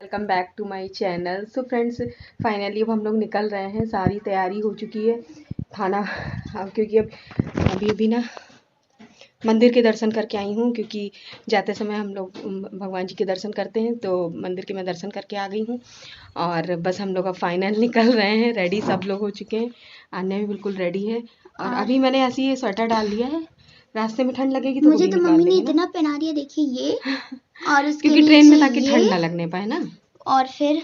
Welcome back to my channel. So friends, finally अब हम लोग निकल रहे हैं। सारी तैयारी हो चुकी है। खाना क्योंकि अभी अभी ना मंदिर के दर्शन करके आई हूँ, क्योंकि जाते समय हम लोग भगवान जी के दर्शन करते हैं, तो मंदिर के मैं दर्शन करके आ गई हूँ। और बस हम लोग अब फाइनल निकल रहे हैं। रेडी सब लोग हो चुके हैं, आने भी बिल्कुल रेडी है। और अभी मैंने ऐसे ही स्वेटर डाल लिया है, रास्ते में ठंड लगेगी तो मुझे तो निकाल मम्मी ने देंगे ना। इतना पहना दिया, देखिए ये और उसके क्योंकि ट्रेन में नीचे ताकि ठंड ना लगने पाए ना। और फिर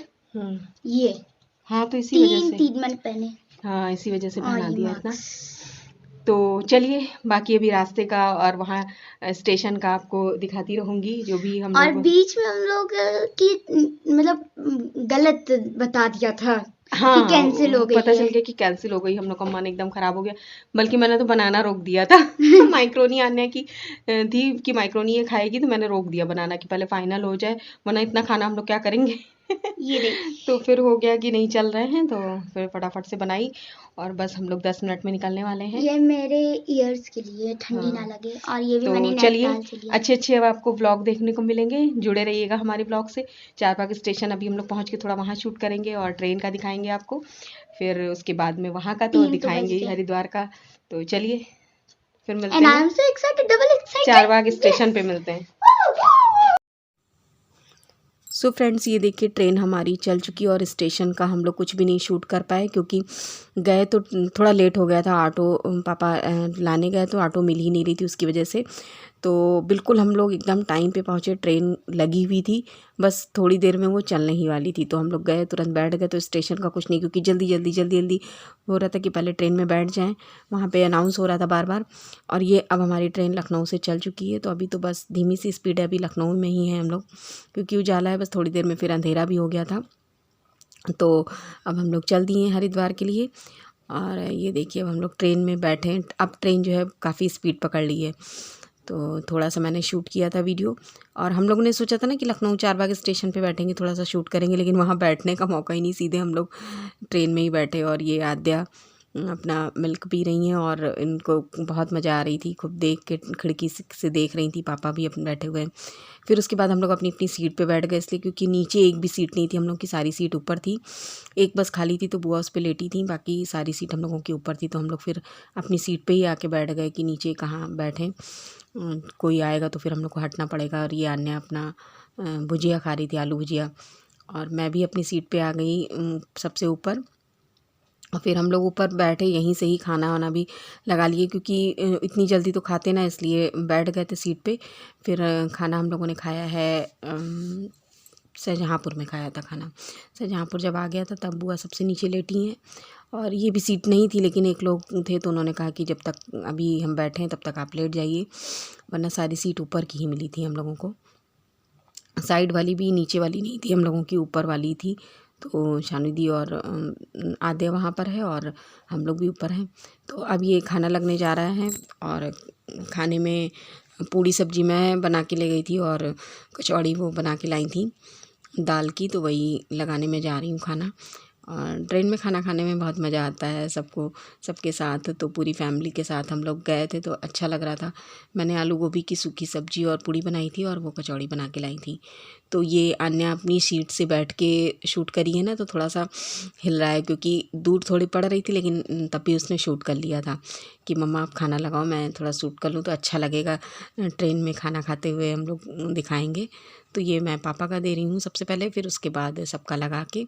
ये हाँ, तो इसी वजह से तीन मन पहने। हाँ, इसी वजह से और पहना ये दिया इतना। मास्क। तो चलिए, बाकी अभी रास्ते का और वहाँ स्टेशन का आपको दिखाती रहूँगी, जो भी हम और लोग। बीच में हम लोग की मतलब गलत बता दिया था कि कैंसिल हो हाँ, गई पता है। चल गया कि कैंसिल हो गई। हम लोग का मन एकदम खराब हो गया, बल्कि मैंने तो बनाना रोक दिया था। माइक्रोनी आने की थी कि माइक्रोनी ये खाएगी, तो मैंने रोक दिया बनाना कि पहले फाइनल हो जाए, वरना इतना खाना हम लोग क्या करेंगे। ये देखिए, तो फिर हो गया कि नहीं चल रहे हैं, तो फिर फटाफट से बनाई। और बस हम लोग 10 मिनट में निकलने वाले हैं। ये मेरे ईयर्स के लिए ठंडी ना हाँ, लगे। और ये भी तो मैंने चलिए, नैनीताल से लिया। अच्छे अच्छे अब आपको ब्लॉग देखने को मिलेंगे। जुड़े रहिएगा हमारे ब्लॉग से। चारबाग स्टेशन अभी हम लोग पहुंच के थोड़ा वहाँ शूट करेंगे और ट्रेन का दिखाएंगे आपको। फिर उसके बाद में वहाँ का तो 3 तो बज दिखाएंगे ही, गए हरिद्वार का। तो चलिए, फिर मिलते एंड आई हैं। Am so excited, double Charbagh excited. Station पे मिलते हैं। सो फ्रेंड्स, ये देखिए ट्रेन हमारी चल चुकी और स्टेशन का हम लोग कुछ भी नहीं शूट कर पाए, क्योंकि गए तो थोड़ा लेट हो गया था। ऑटो पापा लाने गए तो ऑटो मिल ही नहीं रही थी, उसकी वजह से। तो बिल्कुल हम लोग एकदम टाइम पे पहुँचे। ट्रेन लगी हुई थी, बस थोड़ी देर में वो चलने ही वाली थी। तो हम लोग गए, तुरंत बैठ गए। तो स्टेशन का कुछ नहीं, क्योंकि जल्दी जल्दी जल्दी जल्दी हो रहा था कि पहले ट्रेन में बैठ जाएं। वहाँ पे अनाउंस हो रहा था बार बार। और ये अब हमारी ट्रेन लखनऊ से चल चुकी है, तो अभी तो बस धीमी सी स्पीड है। अभी लखनऊ में ही है हम लोग, क्योंकि उजाला है। बस थोड़ी देर में फिर अंधेरा भी हो गया था। तो अब हम लोग चल दिए हैं हरिद्वार के लिए। और ये देखिए, अब हम लोग ट्रेन में बैठे हैं। अब ट्रेन जो है काफ़ी स्पीड पकड़ ली है। तो थोड़ा सा मैंने शूट किया था वीडियो। और हम लोगों ने सोचा था ना कि लखनऊ चारबाग स्टेशन पे बैठेंगे, थोड़ा सा शूट करेंगे, लेकिन वहाँ बैठने का मौका ही नहीं। सीधे हम लोग ट्रेन में ही बैठे। और ये आद्या अपना मिल्क पी रही हैं, और इनको बहुत मज़ा आ रही थी खूब देख के। खिड़की से देख रही थी, पापा भी अपने बैठे हुए हैं। फिर उसके बाद हम लोग अपनी अपनी सीट पे बैठ गए, इसलिए क्योंकि नीचे एक भी सीट नहीं थी। हम लोग की सारी सीट ऊपर थी। एक बस खाली थी, तो बुआ उस पर लेटी थी। बाकी सारी सीट हम लोगों की ऊपर थी। तो हम लोग फिर अपनी सीट पे ही आके बैठ गए कि नीचे कहाँ बैठें, कोई आएगा तो फिर हम लोग को हटना पड़ेगा। और ये अन्य अपना भुजिया खा रही थी, आलू भुजिया। और मैं भी अपनी सीट पे आ गई सबसे ऊपर। और फिर हम लोग ऊपर बैठे, यहीं से ही खाना वाना भी लगा लिए, क्योंकि इतनी जल्दी तो खाते ना, इसलिए बैठ गए थे सीट पे। फिर खाना हम लोगों ने खाया है, शाहजहाँपुर में खाया था खाना। शाहजहाँपुर जब आ गया था, तब बुआ सबसे नीचे लेटी हैं। और ये भी सीट नहीं थी, लेकिन एक लोग थे, तो उन्होंने कहा कि जब तक अभी हम बैठे हैं तब तक आप लेट जाइए, वरना सारी सीट ऊपर की ही मिली थी हम लोगों को। साइड वाली भी नीचे वाली नहीं थी हम लोगों की, ऊपर वाली थी। तो शानू दी और आद्या वहाँ पर है, और हम लोग भी ऊपर हैं। तो अब ये खाना लगने जा रहा है। और खाने में पूड़ी सब्जी मैं बना के ले गई थी, और कचौड़ी वो बना के लाई थी दाल की, तो वही लगाने में जा रही हूँ खाना। और ट्रेन में खाना खाने में बहुत मज़ा आता है सबको, सबके साथ। तो पूरी फैमिली के साथ हम लोग गए थे, तो अच्छा लग रहा था। मैंने आलू गोभी की सूखी सब्जी और पूड़ी बनाई थी, और वो कचौड़ी बना के लाई थी। तो ये अन्य अपनी सीट से बैठ के शूट करी है ना, तो थोड़ा सा हिल रहा है, क्योंकि दूर थोड़ी पड़ रही थी, लेकिन तब भी उसने शूट कर लिया था कि मम्मा आप खाना लगाओ, मैं थोड़ा शूट कर लूँ तो अच्छा लगेगा। ट्रेन में खाना खाते हुए हम लोग दिखाएंगे। तो ये मैं पापा का दे रही हूँ सबसे पहले, फिर उसके बाद सबका लगा के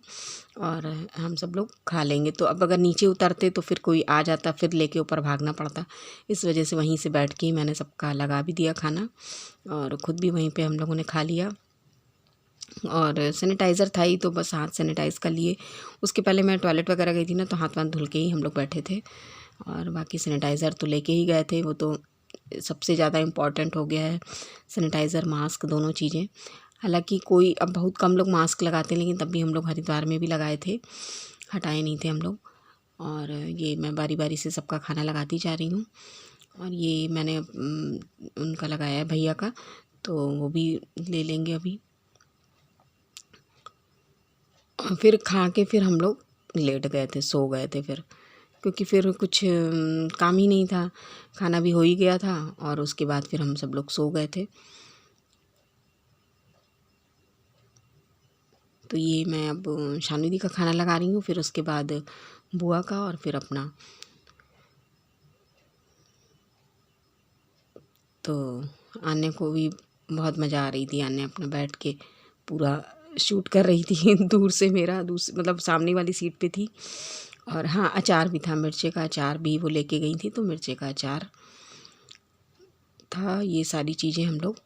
और हम सब लोग खा लेंगे। तो अब अगर नीचे उतरते तो फिर कोई आ जाता, फिर लेके ऊपर भागना पड़ता। इस वजह से वहीं से बैठ के ही मैंने सबका लगा भी दिया खाना, और ख़ुद भी वहीं पे हम लोगों ने खा लिया। और सैनिटाइज़र था ही, तो बस हाथ सैनिटाइज़ कर लिए। उसके पहले मैं टॉयलेट वगैरह गई थी ना, तो हाथ वाथ धुल के ही हम लोग बैठे थे। और बाकी सैनिटाइज़र तो लेके ही गए थे, वो तो सबसे ज़्यादा इम्पॉर्टेंट हो गया है, सैनिटाइज़र मास्क दोनों चीज़ें। हालांकि कोई अब बहुत कम लोग मास्क लगाते हैं, लेकिन तब भी हम लोग हरिद्वार में भी लगाए थे, हटाए नहीं थे हम लोग। और ये मैं बारी बारी से सबका खाना लगाती जा रही हूँ। और ये मैंने उनका लगाया है भैया का, तो वो भी ले लेंगे अभी। फिर खा के फिर हम लोग लेट गए थे, सो गए थे फिर, क्योंकि फिर कुछ काम ही नहीं था। खाना भी हो ही गया था, और उसके बाद फिर हम सब लोग सो गए थे। तो ये मैं अब शानू दी का खाना लगा रही हूँ, फिर उसके बाद बुआ का और फिर अपना। तो आने को भी बहुत मज़ा आ रही थी, आने अपना बैठ के पूरा शूट कर रही थी दूर से, मेरा मतलब सामने वाली सीट पे थी। और हाँ, अचार भी था, मिर्चे का अचार भी वो लेके गई थी, तो मिर्चे का अचार था। ये सारी चीज़ें हम लोग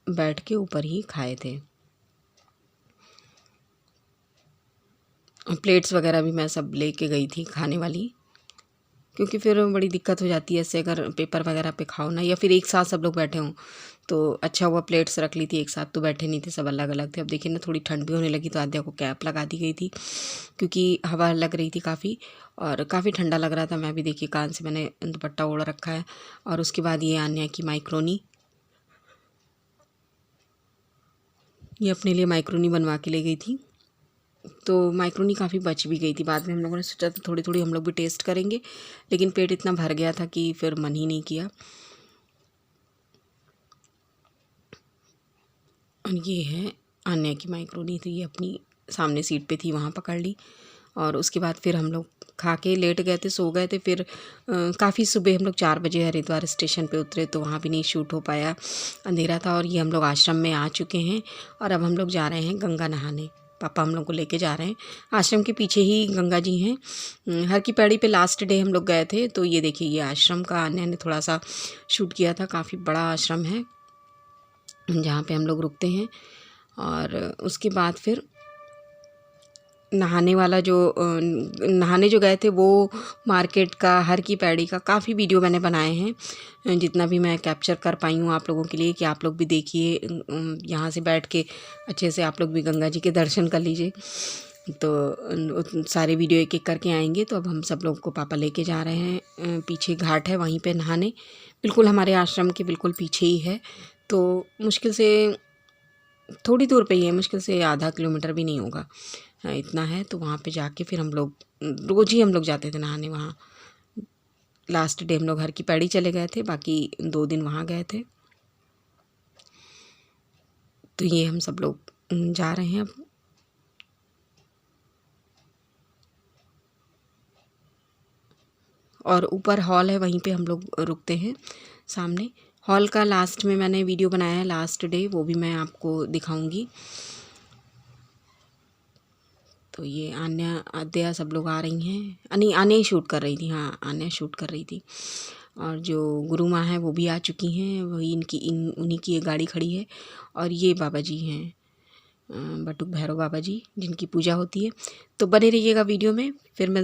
बैठ के ऊपर ही खाए थे। प्लेट्स वगैरह भी मैं सब लेके गई थी खाने वाली, क्योंकि फिर बड़ी दिक्कत हो जाती है ऐसे अगर पेपर वगैरह पे खाओ ना, या फिर एक साथ सब लोग बैठे हों तो अच्छा हुआ प्लेट्स रख ली थी। एक साथ तो बैठे नहीं थे, सब अलग अलग थे। अब देखिए ना, थोड़ी ठंड भी होने लगी तो आद्या को कैप लगा दी गई थी, क्योंकि हवा लग रही थी काफ़ी और काफ़ी ठंडा लग रहा था। मैं भी देखिए कान से मैंने दुपट्टा ओढ़ रखा है। और उसके बाद ये आन्या की माइक्रोनी, ये अपने लिए माइक्रोनी बनवा के ले गई थी। तो माइक्रोनी काफ़ी बच भी गई थी। बाद में हम लोगों ने सोचा था थोड़ी थोड़ी हम लोग भी टेस्ट करेंगे, लेकिन पेट इतना भर गया था कि फिर मन ही नहीं किया। और ये है आन्या की माइक्रोनी, तो ये अपनी सामने सीट पे थी, वहाँ पकड़ ली। और उसके बाद फिर हम लोग खा के लेट गए थे, सो गए थे। फिर काफ़ी सुबह हम लोग 4 बजे हरिद्वार स्टेशन पे उतरे, तो वहाँ भी नहीं शूट हो पाया, अंधेरा था। और ये हम लोग आश्रम में आ चुके हैं और अब हम लोग जा रहे हैं गंगा नहाने। पापा हम लोग को लेके जा रहे हैं। आश्रम के पीछे ही गंगा जी हैं। हर की पैड़ी पे लास्ट डे हम लोग गए थे, तो ये देखिए ये आश्रम का आन्या ने थोड़ा सा शूट किया था। काफ़ी बड़ा आश्रम है जहाँ पे हम लोग रुकते हैं। और उसके बाद फिर नहाने वाला जो नहाने जो गए थे वो मार्केट का, हर की पैड़ी का काफ़ी वीडियो मैंने बनाए हैं, जितना भी मैं कैप्चर कर पाई हूँ आप लोगों के लिए, कि आप लोग भी देखिए, यहाँ से बैठ के अच्छे से आप लोग भी गंगा जी के दर्शन कर लीजिए। तो सारे वीडियो एक एक करके आएंगे। तो अब हम सब लोग को पापा लेके जा रहे हैं, पीछे घाट है वहीं पे नहाने, बिल्कुल हमारे आश्रम के बिल्कुल पीछे ही है। तो मुश्किल से थोड़ी दूर पे ही है, मुश्किल से आधा किलोमीटर भी नहीं होगा, इतना है। तो वहाँ पे जाके फिर हम लोग रोज़ ही हम लोग जाते थे नहाने वहाँ। लास्ट डे हम लोग हर की पैड़ी चले गए थे, बाकी 2 दिन वहाँ गए थे। तो ये हम सब लोग जा रहे हैं अब। और ऊपर हॉल है, वहीं पे हम लोग रुकते हैं सामने। हॉल का लास्ट में मैंने वीडियो बनाया है, लास्ट डे, वो भी मैं आपको दिखाऊंगी। तो ये आन्या आद्या सब लोग आ रही हैं, नहीं आन्या ही शूट कर रही थी, हाँ आन्या शूट कर रही थी। और जो गुरु माँ हैं वो भी आ चुकी हैं, वही उन्हीं की ये गाड़ी खड़ी है। और ये बाबा जी हैं, बटुक भैरव बाबा जी, जिनकी पूजा होती है। तो बने रहिएगा वीडियो में, फिर मिलते